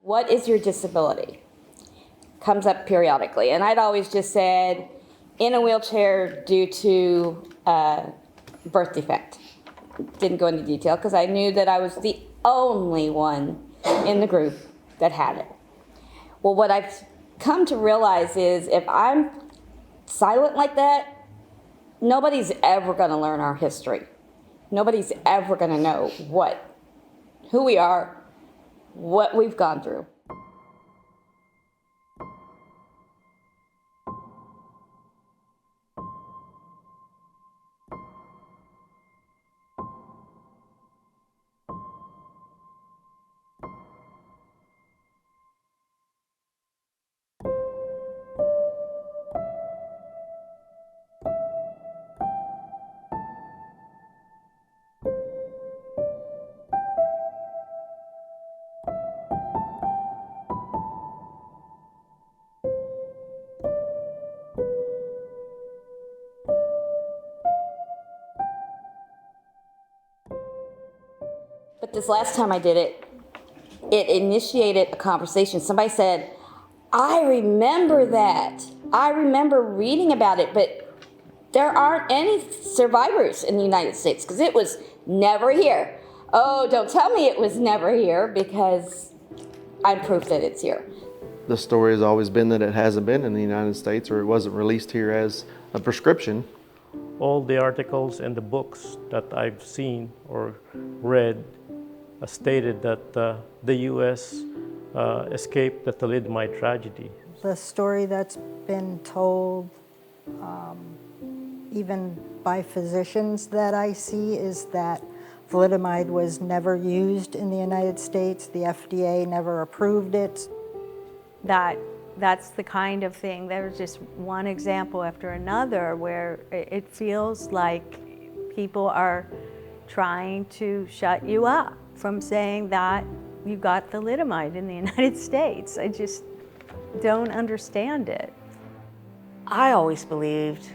What is your disability? Comes up periodically. And I'd always just said, in a wheelchair due to birth defect. Didn't go into detail because I knew that I was the only one in the group that had it. Well, what I've come to realize is if I'm silent like that, nobody's ever going to learn our history. Nobody's ever going to know who we are, what we've gone through. But this last time I did it, it initiated a conversation. Somebody said, I remember that. I remember reading about it, but there aren't any survivors in the United States because it was never here. Oh, don't tell me it was never here because I'm proof that it's here. The story has always been that it hasn't been in the United States or it wasn't released here as a prescription. All the articles and the books that I've seen or read stated that the U.S. Escaped the thalidomide tragedy. The story that's been told, even by physicians that I see, is that thalidomide was never used in the United States. The FDA never approved it. That's the kind of thing. There's just one example after another where it feels like people are trying to shut you up from saying that you got thalidomide in the United States. I just don't understand it. I always believed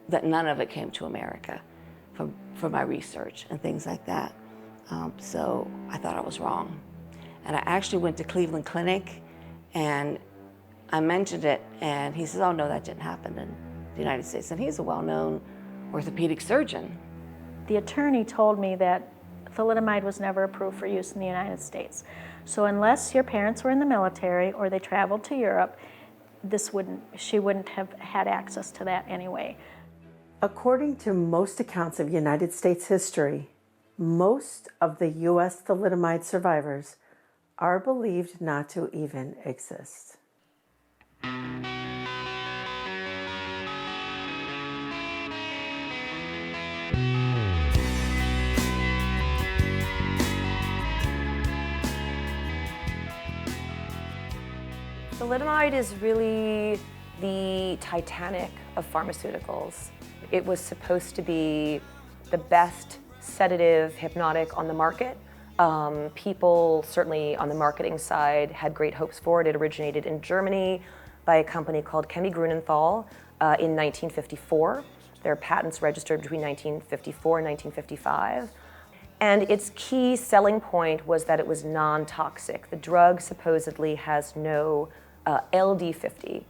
that none of it came to America from my research and things like that. So I thought I was wrong. And I actually went to Cleveland Clinic and I mentioned it and he says, oh no, that didn't happen in the United States. And he's a well-known orthopedic surgeon. The attorney told me that thalidomide was never approved for use in the United States. So unless your parents were in the military or they traveled to Europe, she wouldn't have had access to that anyway. According to most accounts of United States history, most of the U.S. thalidomide survivors are believed not to even exist. Thalidomide is really the Titanic of pharmaceuticals. It was supposed to be the best sedative hypnotic on the market. People, certainly on the marketing side, had great hopes for it. It originated in Germany by a company called Chemie Grunenthal in 1954. There are patents registered between 1954 and 1955. And its key selling point was that it was non-toxic. The drug supposedly has no LD50,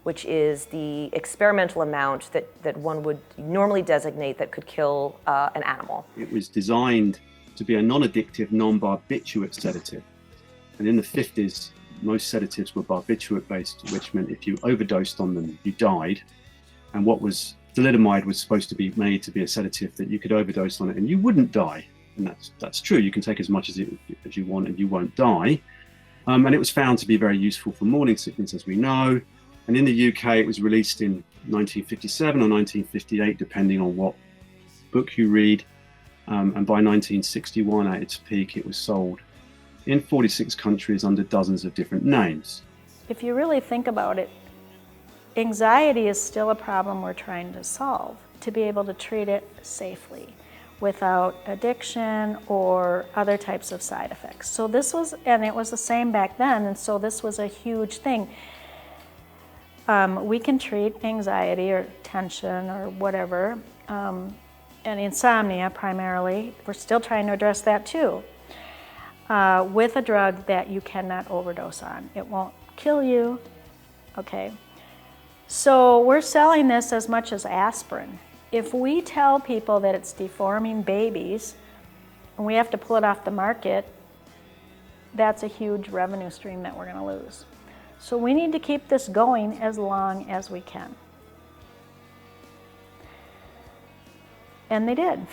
which is the experimental amount that one would normally designate that could kill an animal. It was designed to be a non-addictive, non-barbiturate sedative. And in the 50s, most sedatives were barbiturate-based, which meant if you overdosed on them, you died. And thalidomide was supposed to be made to be a sedative that you could overdose on it and you wouldn't die. And that's true. You can take as much as you want and you won't die. And it was found to be very useful for morning sickness, as we know. And in the UK, it was released in 1957 or 1958, depending on what book you read. And by 1961, at its peak, it was sold in 46 countries under dozens of different names. If you really think about it, anxiety is still a problem we're trying to solve, to be able to treat it safely without addiction or other types of side effects. So this was, and it was the same back then, and so this was a huge thing. We can treat anxiety or tension or whatever, and insomnia primarily. We're still trying to address that too. with a drug that you cannot overdose on. It won't kill you, okay? So we're selling this as much as aspirin. If we tell people that it's deforming babies and we have to pull it off the market, that's a huge revenue stream that we're gonna lose. So we need to keep this going as long as we can. And they did,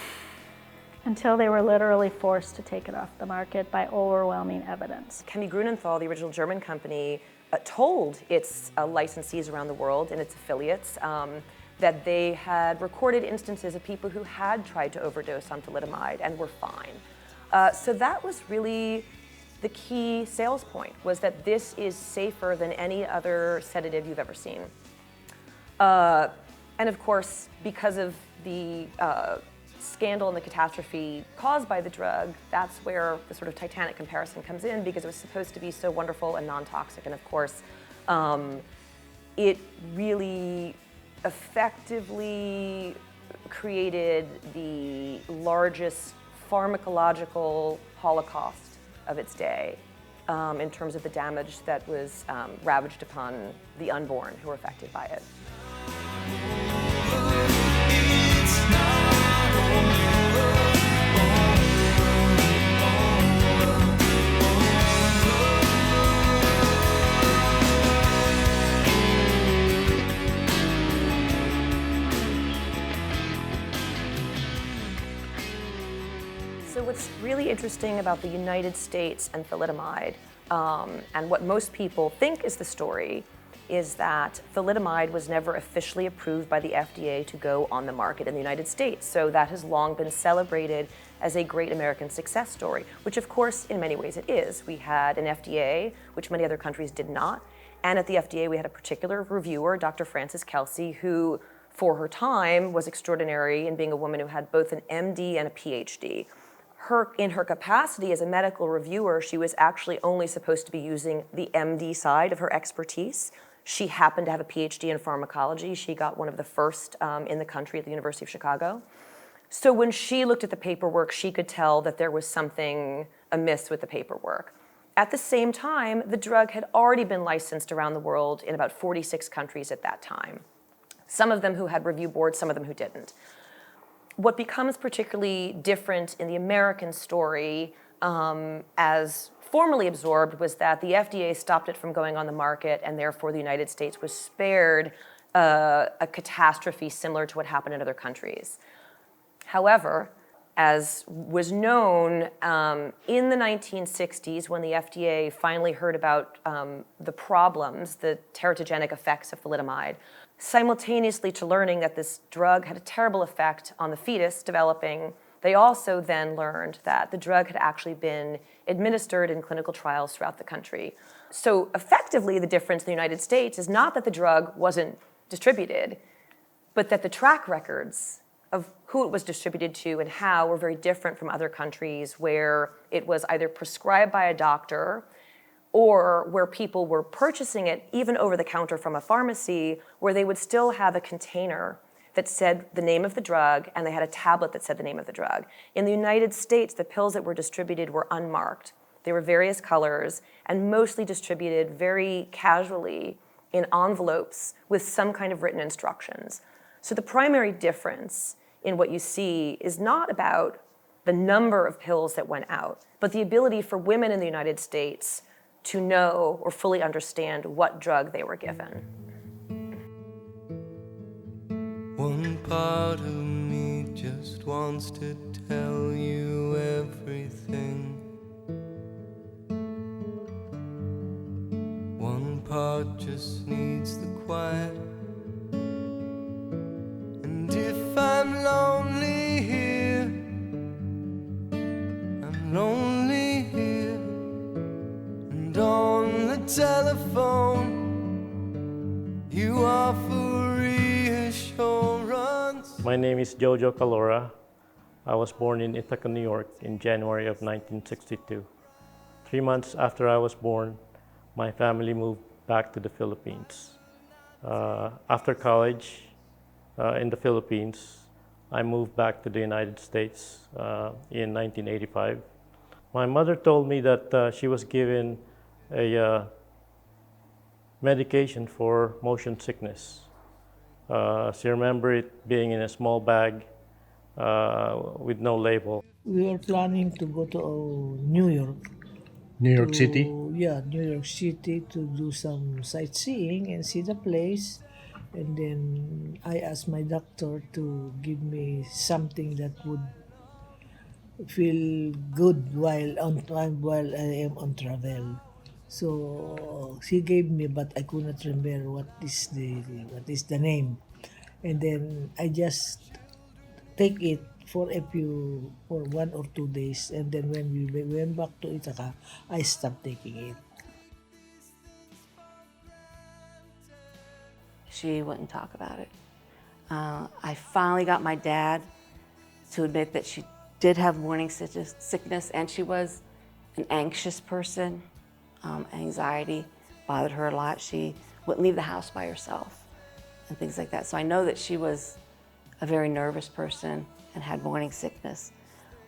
until they were literally forced to take it off the market by overwhelming evidence. Chemie Grunenthal, the original German company, told its licensees around the world and its affiliates that they had recorded instances of people who had tried to overdose on thalidomide and were fine. So that was really the key sales point, was that this is safer than any other sedative you've ever seen. And of course, because of the scandal and the catastrophe caused by the drug, that's where the sort of Titanic comparison comes in, because it was supposed to be so wonderful and non-toxic. And of course, it really effectively created the largest pharmacological holocaust of its day in terms of the damage that was ravaged upon the unborn who were affected by it. So what's really interesting about the United States and thalidomide, and what most people think is the story, is that thalidomide was never officially approved by the FDA to go on the market in the United States. So that has long been celebrated as a great American success story, which of course in many ways it is. We had an FDA, which many other countries did not. And at the FDA we had a particular reviewer, Dr. Frances Kelsey, who for her time was extraordinary in being a woman who had both an MD and a PhD. In her capacity as a medical reviewer, she was actually only supposed to be using the MD side of her expertise. She happened to have a PhD in pharmacology. She got one of the first in the country at the University of Chicago. So when she looked at the paperwork, she could tell that there was something amiss with the paperwork. At the same time, the drug had already been licensed around the world in about 46 countries at that time. Some of them who had review boards, some of them who didn't. What becomes particularly different in the American story, as formally absorbed, was that the FDA stopped it from going on the market, and therefore the United States was spared a catastrophe similar to what happened in other countries. However, as was known in the 1960s, when the FDA finally heard about the problems, the teratogenic effects of thalidomide, simultaneously to learning that this drug had a terrible effect on the fetus developing, they also then learned that the drug had actually been administered in clinical trials throughout the country. So effectively, the difference in the United States is not that the drug wasn't distributed, but that the track records of who it was distributed to and how were very different from other countries where it was either prescribed by a doctor or where people were purchasing it even over the counter from a pharmacy, where they would still have a container that said the name of the drug, and they had a tablet that said the name of the drug. In the United States, the pills that were distributed were unmarked. They were various colors and mostly distributed very casually in envelopes with some kind of written instructions. So the primary difference in what you see is not about the number of pills that went out, but the ability for women in the United States to know or fully understand what drug they were given. One part of me just wants to tell you everything. One part just needs the quiet. And if I'm lonely here, I'm lonely here. And on the telephone, you offer reassurance. My name is Jojo Calora. I was born in Ithaca, New York in January of 1962. 3 months after I was born, my family moved back to the Philippines. After college in the Philippines, I moved back to the United States in 1985. My mother told me that she was given a medication for motion sickness. She remembered it being in a small bag with no label. We are planning to go to New York. New York City? Yeah, New York City to do some sightseeing and see the place. And then I asked my doctor to give me something that would feel good while I am on travel. So he gave me, but I could not remember what is the name. And then I just take it for 1 or 2 days, and then when we went back to Ithaca, I stopped taking it. She wouldn't talk about it. I finally got my dad to admit that she did have morning sickness, and she was an anxious person. Anxiety bothered her a lot. She wouldn't leave the house by herself and things like that. So I know that she was a very nervous person and had morning sickness.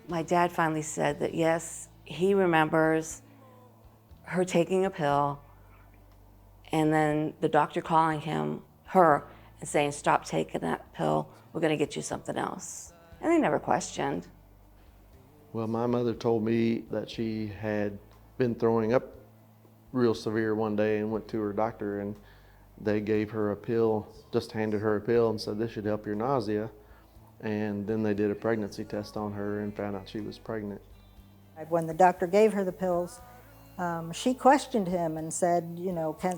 My dad finally said that yes, he remembers her taking a pill and then the doctor calling her and saying, stop taking that pill, we're gonna get you something else. And they never questioned. Well, my mother told me that she had been throwing up real severe one day and went to her doctor, and they gave her a pill, just handed her a pill and said, this should help your nausea. And then they did a pregnancy test on her and found out she was pregnant. When the doctor gave her the pills, she questioned him and said,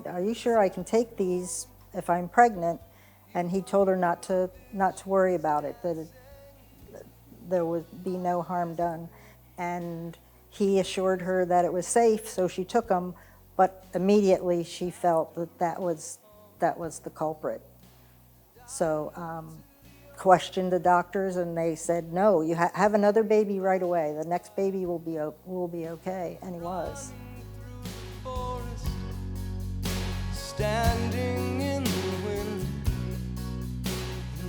are you sure I can take these if I'm pregnant? And he told her not to worry about it, that there would be no harm done. And he assured her that it was safe, so she took them, but immediately she felt that was the culprit. So questioned the doctors, and they said, no, you have another baby right away. The next baby will be okay, and he was. Standing in the wind,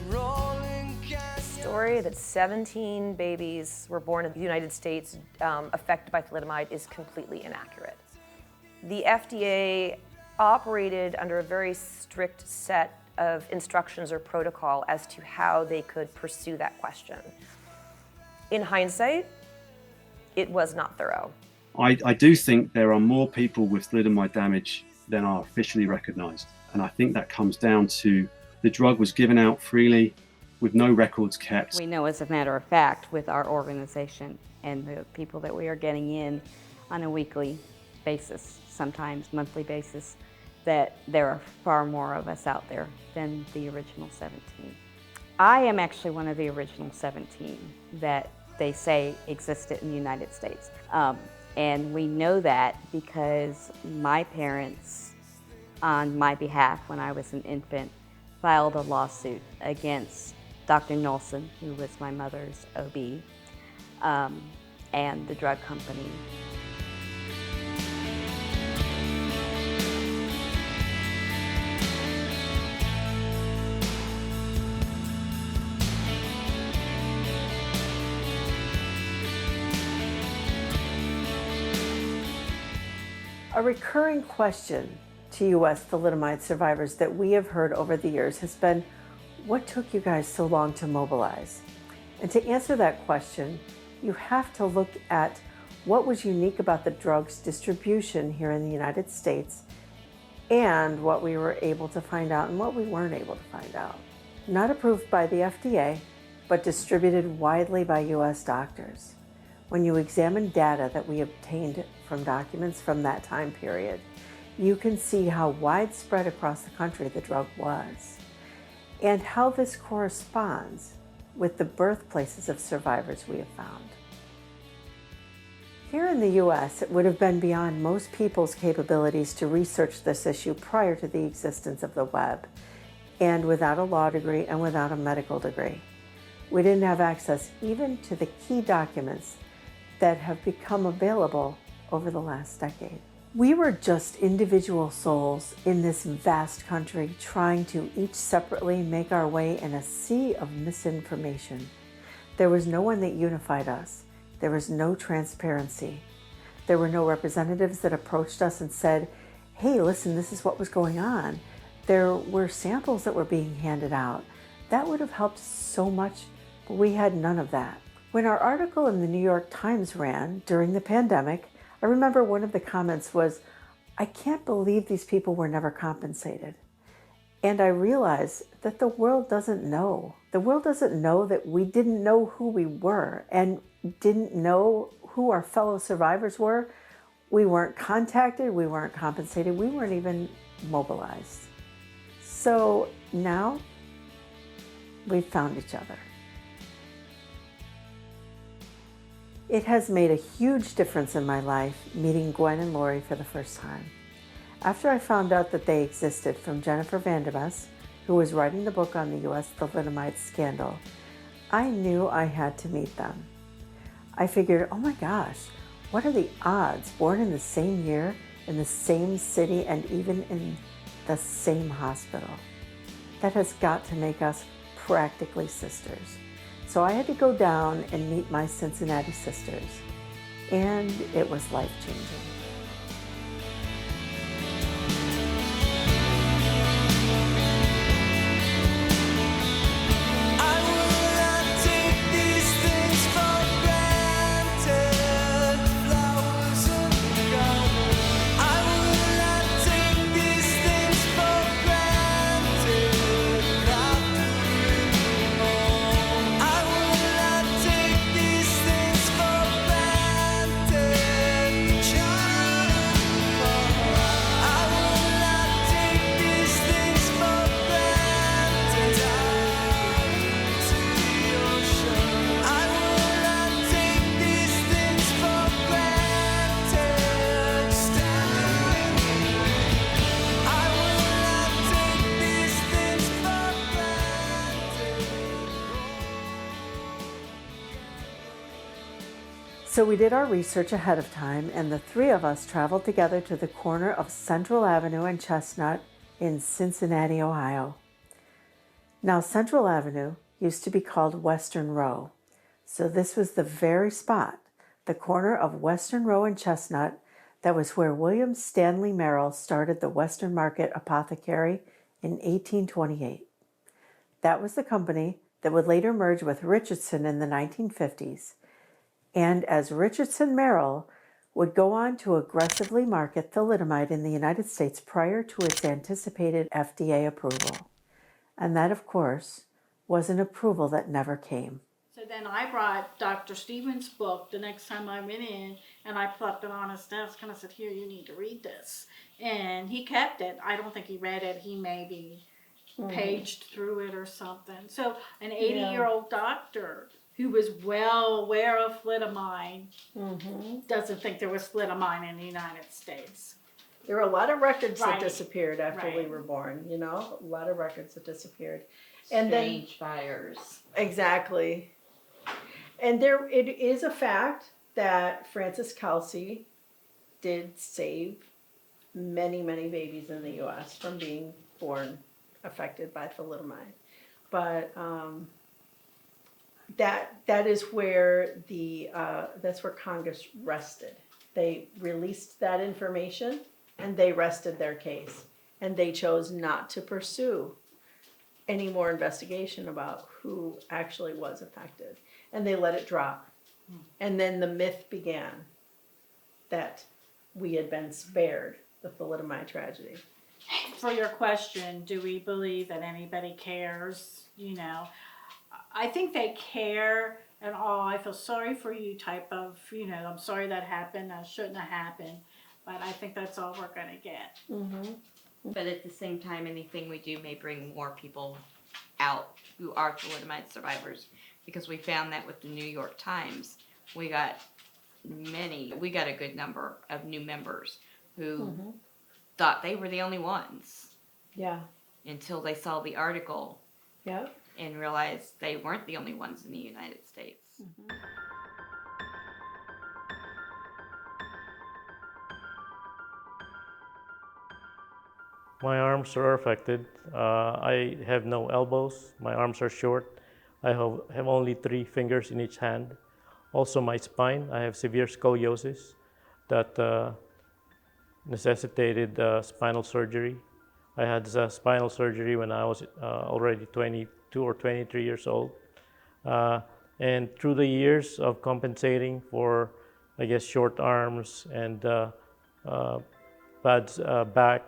rolling The story that 17 babies were born in the United States affected by thalidomide is completely inaccurate. The FDA operated under a very strict set of instructions or protocol as to how they could pursue that question. In hindsight, it was not thorough. I do think there are more people with thalidomide damage than are officially recognized. And I think that comes down to the drug was given out freely with no records kept. We know as a matter of fact with our organization and the people that we are getting in on a weekly basis, sometimes monthly basis, that there are far more of us out there than the original 17. I am actually one of the original 17 that they say existed in the United States. And we know that because my parents, on my behalf when I was an infant, filed a lawsuit against Dr. Nolson, who was my mother's OB, and the drug company. A recurring question to U.S. thalidomide survivors that we have heard over the years has been, what took you guys so long to mobilize? And to answer that question, you have to look at what was unique about the drug's distribution here in the United States and what we were able to find out and what we weren't able to find out. Not approved by the FDA, but distributed widely by U.S. doctors. When you examine data that we obtained from documents from that time period, you can see how widespread across the country the drug was, and how this corresponds with the birthplaces of survivors we have found. Here in the U.S., it would have been beyond most people's capabilities to research this issue prior to the existence of the web, and without a law degree and without a medical degree. We didn't have access even to the key documents that have become available over the last decade. We were just individual souls in this vast country trying to each separately make our way in a sea of misinformation. There was no one that unified us, There was no transparency. There were no representatives that approached us and said, hey, listen, this is what was going on. There were samples that were being handed out. That would have helped so much, but we had none of that. When our article in the New York Times ran during the pandemic, I remember one of the comments was, I can't believe these people were never compensated. And I realized that the world doesn't know. The world doesn't know that we didn't know who we were and didn't know who our fellow survivors were. We weren't contacted, we weren't compensated, we weren't even mobilized. So now we've found each other. It has made a huge difference in my life meeting Gwen and Lori for the first time. After I found out that they existed from Jennifer Vandermes, who was writing the book on the U.S. thalidomide scandal, I knew I had to meet them. I figured, oh my gosh, what are the odds, born in the same year, in the same city, and even in the same hospital? That has got to make us practically sisters. So I had to go down and meet my Cincinnati sisters, and it was life-changing. So we did our research ahead of time, and the three of us traveled together to the corner of Central Avenue and Chestnut in Cincinnati, Ohio. Now, Central Avenue used to be called Western Row. So this was the very spot, the corner of Western Row and Chestnut, that was where William Stanley Merrill started the Western Market Apothecary in 1828. That was the company that would later merge with Richardson in the 1950s. And as Richardson Merrill would go on to aggressively market thalidomide in the United States prior to its anticipated FDA approval. And that, of course, was an approval that never came. So then I brought Dr. Stevens' book the next time I went in, and I plopped it on his desk, and I said, here, you need to read this. And he kept it. I don't think he read it. He maybe paged through it or something. So an 80-year-old doctor who was well aware of thalidomide doesn't think there was thalidomide in the United States. There were a lot of records Right. that disappeared after we Right. were born, you know? A lot of records that disappeared. Strange fires. Exactly. And there, it is a fact that Francis Kelsey did save many, many babies in the U.S. from being born affected by thalidomide. But that is where that's where Congress rested. They released that information and they rested their case, and they chose not to pursue any more investigation about who actually was affected, and they let it drop. And then the myth began that we had been spared the thalidomide tragedy. For your question, do we believe that anybody cares? You know, I think they care, and I feel sorry for you type of, I'm sorry that happened, that shouldn't have happened, but I think that's all we're gonna get. But at the same time, anything we do may bring more people out who are thalidomide survivors, because we found that with the New York Times, we got a good number of new members who thought they were the only ones. Yeah. Until they saw the article. Yep. And realized they weren't the only ones in the United States. My arms are affected. I have no elbows. My arms are short. I have only 3 fingers in each hand. Also my spine, I have severe scoliosis that necessitated spinal surgery. I had spinal surgery when I was already 22 or 23 years old. And through the years of compensating for, I guess, short arms and bad back,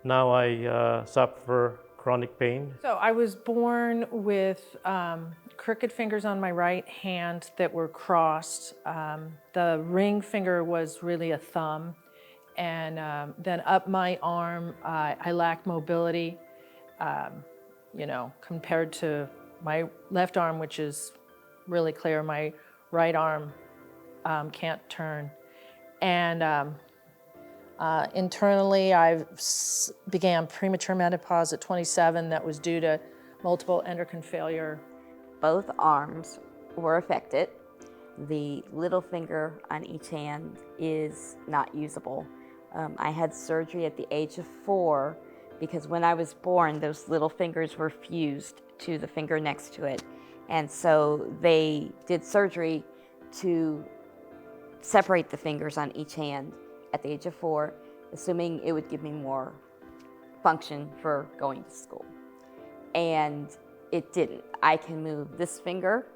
now I suffer chronic pain. So I was born with crooked fingers on my right hand that were crossed. The ring finger was really a thumb. And then up my arm, I lacked mobility, you know, compared to my left arm, which is really clear. My right arm can't turn. And internally, I began premature menopause at 27. That was due to multiple endocrine failure. Both arms were affected. The little finger on each hand is not usable. I had surgery at the age of 4 because when I was born, those little fingers were fused to the finger next to it. And so they did surgery to separate the fingers on each hand at the age of 4, assuming it would give me more function for going to school. And it didn't. I can move this finger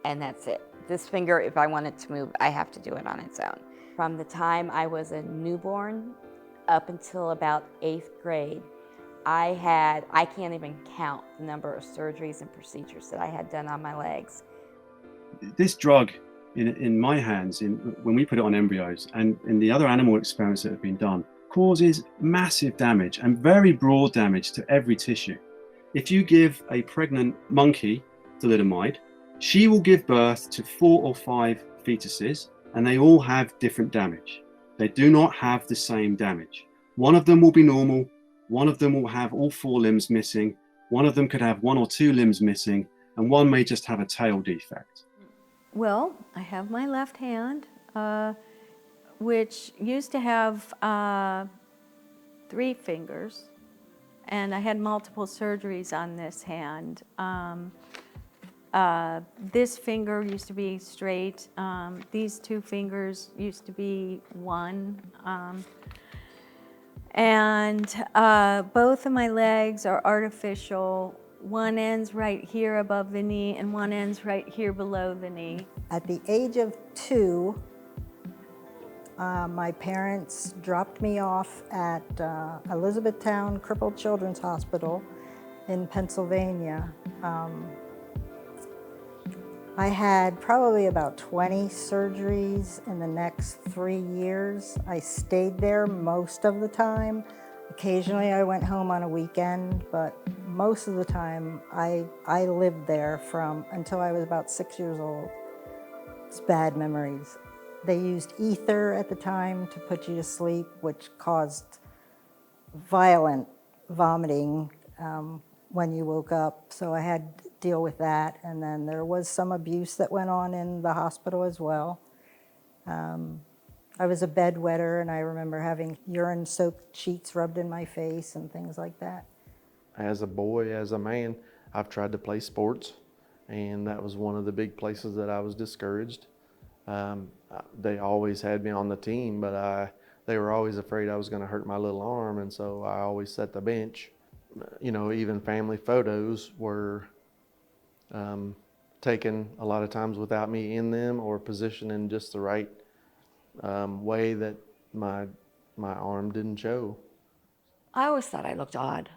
and that's it. This finger, if I want it to move, I have to do it on its own. From the time I was a newborn up until about 8th grade, I can't even count the number of surgeries and procedures that I had done on my legs. This drug in my hands, when we put it on embryos and in the other animal experiments that have been done, causes massive damage and very broad damage to every tissue. If you give a pregnant monkey thalidomide, she will give birth to 4 or 5 fetuses, and they all have different damage. They do not have the same damage. One of them will be normal, one of them will have all 4 limbs missing, one of them could have 1 or 2 limbs missing, and one may just have a tail defect. Well, I have my left hand, which used to have 3 fingers, and I had multiple surgeries on this hand. This finger used to be straight. These 2 fingers used to be 1. And both of my legs are artificial. One ends right here above the knee and one ends right here below the knee. At the age of 2, my parents dropped me off at Elizabethtown Crippled Children's Hospital in Pennsylvania. I had probably about 20 surgeries in the next 3 years. I stayed there most of the time. Occasionally I went home on a weekend, but most of the time I lived there from until I was about 6 years old. It's bad memories. They used ether at the time to put you to sleep, which caused violent vomiting when you woke up, so I had to deal with that. And then there was some abuse that went on in the hospital as well. I was a bedwetter, and I remember having urine-soaked sheets rubbed in my face and things like that. As a boy, as a man, I've tried to play sports, and that was one of the big places that I was discouraged. They always had me on the team, but they were always afraid I was going to hurt my little arm, and so I always set the bench. You know, even family photos were taken a lot of times without me in them or positioned in just the right way that my arm didn't show. I always thought I looked odd.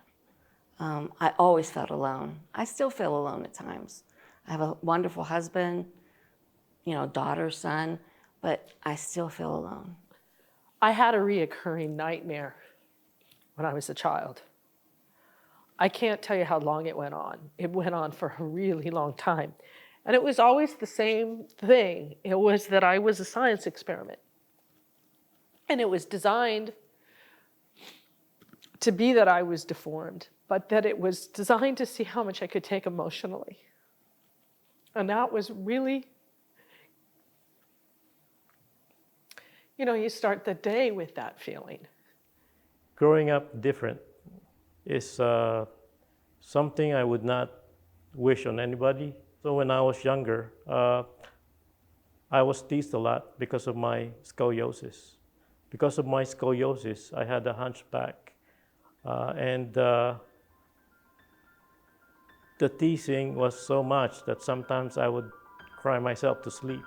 I always felt alone. I still feel alone at times. I have a wonderful husband, you know, daughter, son, but I still feel alone. I had a reoccurring nightmare when I was a child. I can't tell you how long it went on. It went on for a really long time. And it was always the same thing. It was that I was a science experiment. And it was designed to be that I was deformed, but that it was designed to see how much I could take emotionally. And that was really, you know, you start the day with that feeling. Growing up different is something I would not wish on anybody. So when I was younger, I was teased a lot because of my scoliosis. Because of my scoliosis, I had a hunchback. The teasing was so much that sometimes I would cry myself to sleep.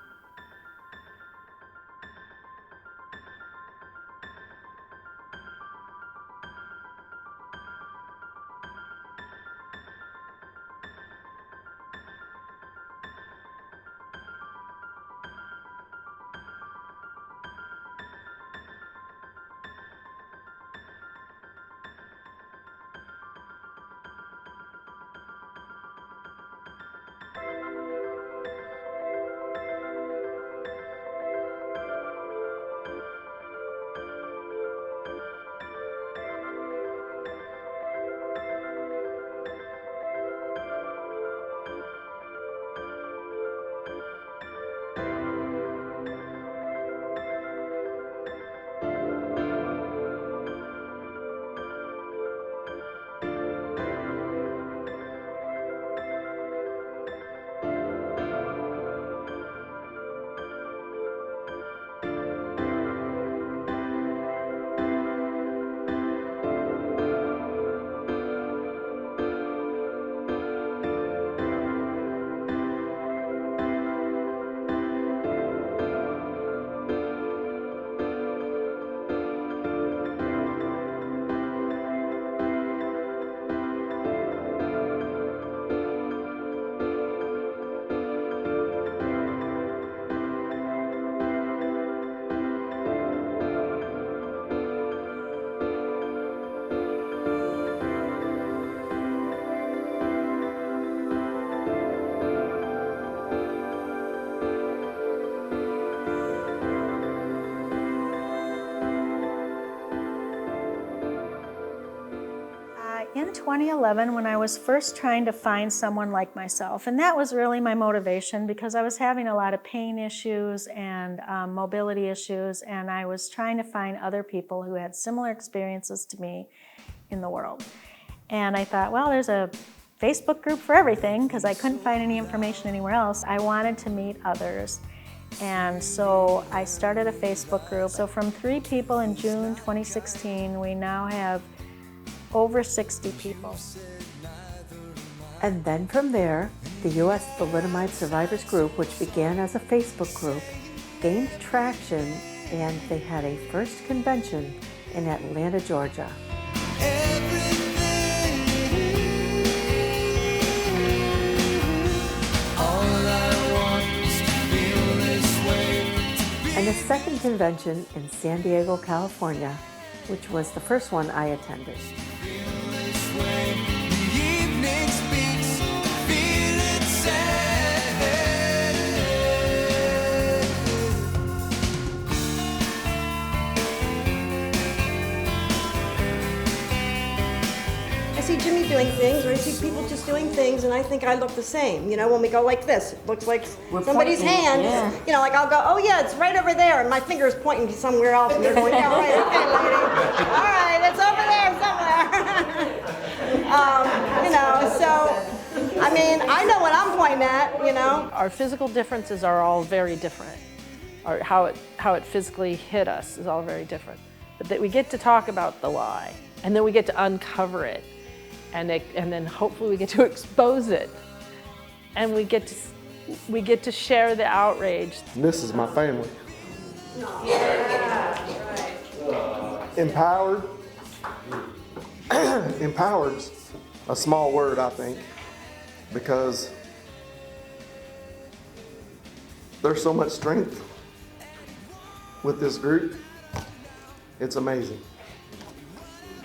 In 2011, when I was first trying to find someone like myself, and that was really my motivation because I was having a lot of pain issues and mobility issues, and I was trying to find other people who had similar experiences to me in the world. And I thought, well, there's a Facebook group for everything because I couldn't find any information anywhere else. I wanted to meet others. And so I started a Facebook group. So from 3 people in June 2016, we now have over 60 people. And then from there, the U.S. Thalidomide Survivors Group, which began as a Facebook group, gained traction, and they had a first convention in Atlanta, Georgia. And a second convention in San Diego, California, which was the first one I attended. I see Jimmy doing things, or I see people just doing things, and I think I look the same. You know, when we go like this, it looks like somebody's hand. Yeah. You know, like I'll go, oh yeah, it's right over there, and my finger is pointing to somewhere else, and they're going, yeah, right, okay, lady. All right, it's over there somewhere. You know, so, I mean, I know what I'm pointing at, you know. Our physical differences are all very different. Or how it physically hit us is all very different. But that we get to talk about the lie, and then we get to uncover it. And then hopefully we get to expose it, and we get to share the outrage. This is my family. Empowered. Empowered's a small word, I think, because there's so much strength with this group. It's amazing.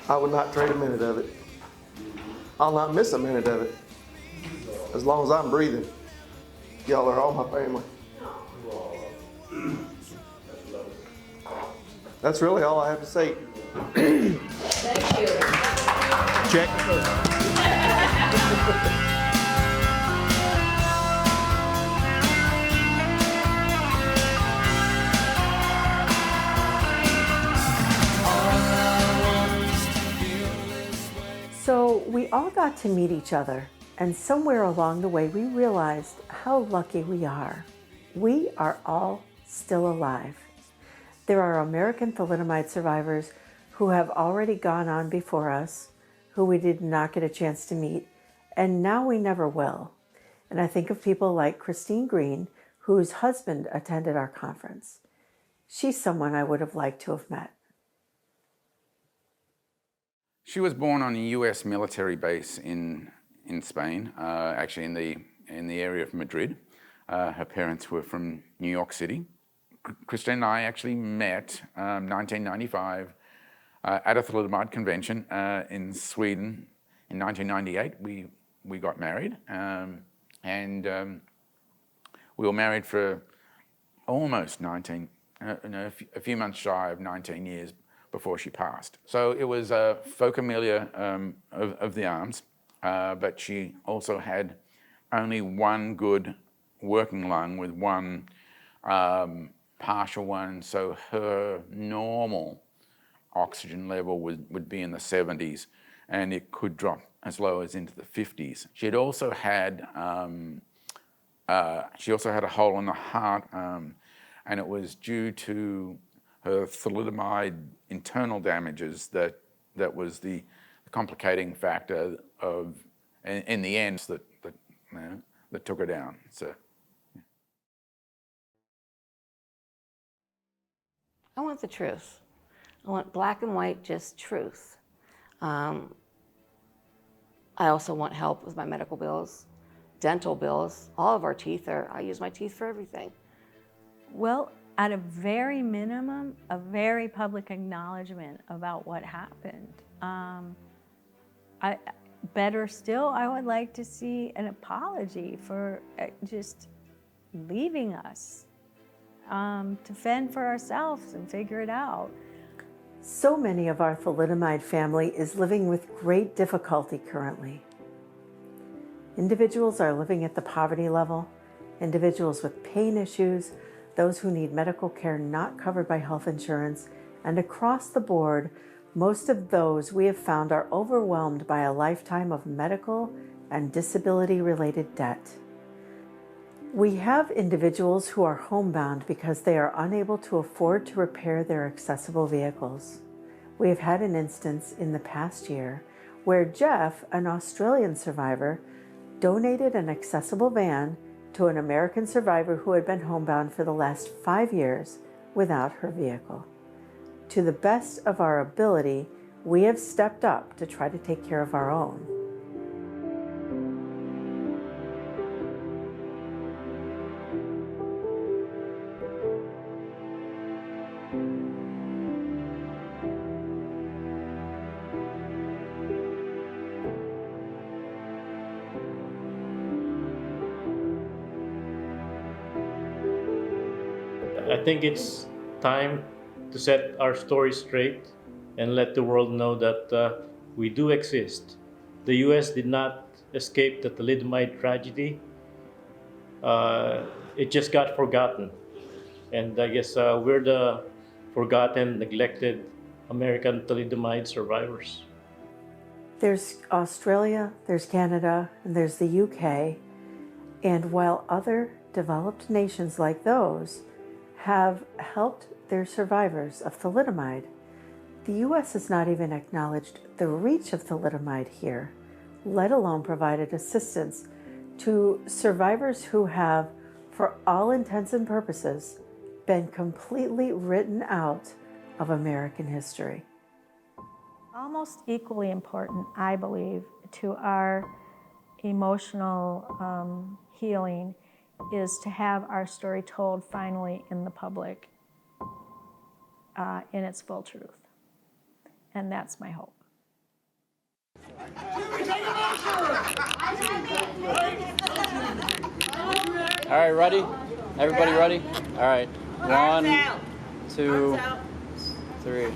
I would not trade a minute of it. I'll not miss a minute of it. As long as I'm breathing. Y'all are all my family. That's really all I have to say. Thank you. Check. So we all got to meet each other, and somewhere along the way we realized how lucky we are. We are all still alive. There are American thalidomide survivors who have already gone on before us, who we did not get a chance to meet, and now we never will. And I think of people like Christine Green, whose husband attended our conference. She's someone I would have liked to have met. She was born on a US military base in Spain, actually in the area of Madrid. Her parents were from New York City. Christine and I actually met 1995 at a thalidomide convention in Sweden. In 1998, we got married, and we were married for almost a few months shy of 19 years before she passed. So it was a focomelia of the arms, but she also had only one good working lung with one partial one, so her normal oxygen level would be in the 70s, and it could drop as low as into the 50s. She also had a hole in the heart, and it was due to her thalidomide internal damages that was the complicating factor of, in the end, that took her down. So. I want the truth. I want black and white, just truth. I also want help with my medical bills, dental bills. All of our teeth I use my teeth for everything. Well, at a very minimum, a very public acknowledgement about what happened. Better still, I would like to see an apology for just leaving us to fend for ourselves and figure it out. So many of our thalidomide family is living with great difficulty currently. Individuals are living at the poverty level, individuals with pain issues, those who need medical care not covered by health insurance, and across the board, most of those we have found are overwhelmed by a lifetime of medical and disability-related debt. We have individuals who are homebound because they are unable to afford to repair their accessible vehicles. We have had an instance in the past year where Jeff, an Australian survivor, donated an accessible van to an American survivor who had been homebound for the last 5 years without her vehicle. To the best of our ability, we have stepped up to try to take care of our own. I think it's time to set our story straight and let the world know that we do exist. The U.S. did not escape the thalidomide tragedy. It just got forgotten. And I guess we're the forgotten, neglected American thalidomide survivors. There's Australia, there's Canada, and there's the UK. And while other developed nations like those have helped their survivors of thalidomide, the U.S. has not even acknowledged the reach of thalidomide here, let alone provided assistance to survivors who have, for all intents and purposes, been completely written out of American history. Almost equally important, I believe, to our emotional healing is to have our story told finally in the public in its full truth. And that's my hope. All right, ready? Everybody ready? All right. 1, 2, 3.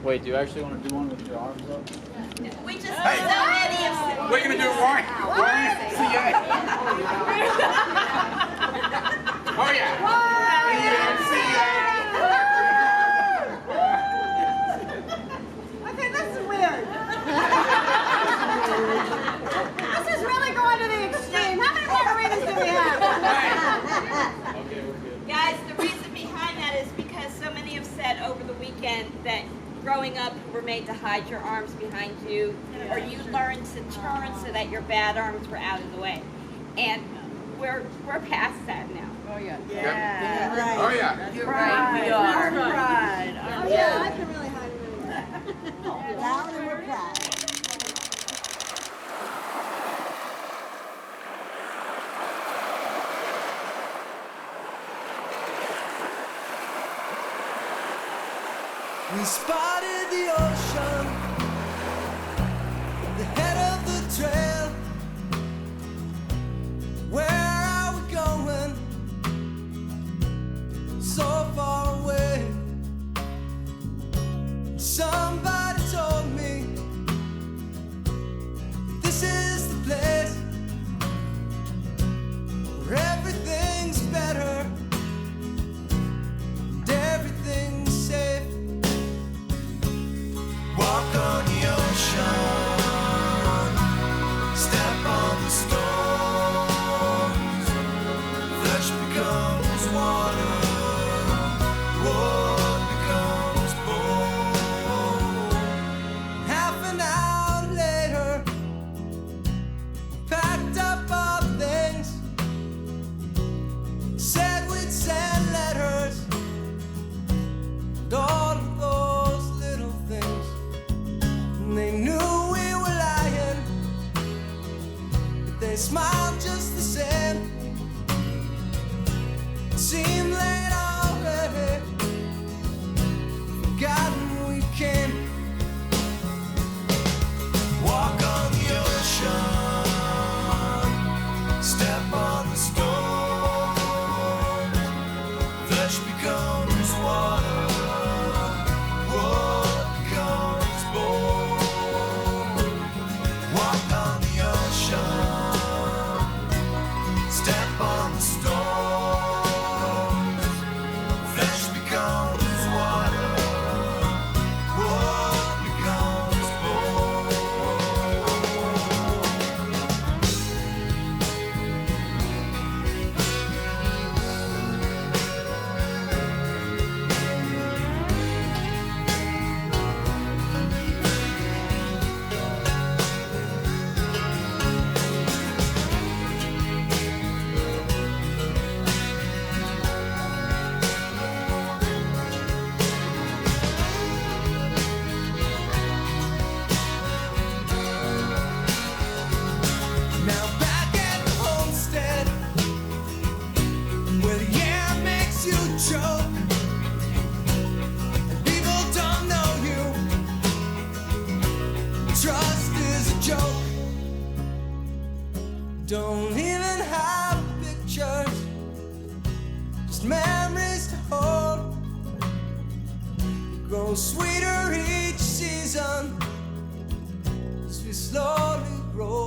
Wait, do you actually want to do one with your arms up? We just we're gonna do one. Oh yeah. Okay, this is weird. growing up were made to hide your arms behind you, or you learned to turn so that your bad arms were out of the way. And we're past that now. Oh yeah. Yeah. Right. Oh yeah. You're right. We are. Pride. Oh yeah, I can really hide it that. Loud and we're proud. We spotted the ocean, the head of the trail. Where are we going? So far away. Somebody told me this is the place where everything's better and everything's safe. Walk on the ocean, step on the storms. Flesh becomes water, wood becomes bone. Half an hour later, packed up our things, said we'd send letters, and all of those little things. They knew we were lying, but they smiled just the same. It seemed late already, forgotten we came. Walk on the ocean, step on the storm. Flesh becomes water, wood becomes bone. Walk on the ocean, step on the storm. Flesh becomes water, wood becomes bone. Now back at the homestead, where the air makes you choke, and people don't know you. Trust is a joke. Don't even have pictures, just memories to hold. Grow sweeter each season as we slowly grow.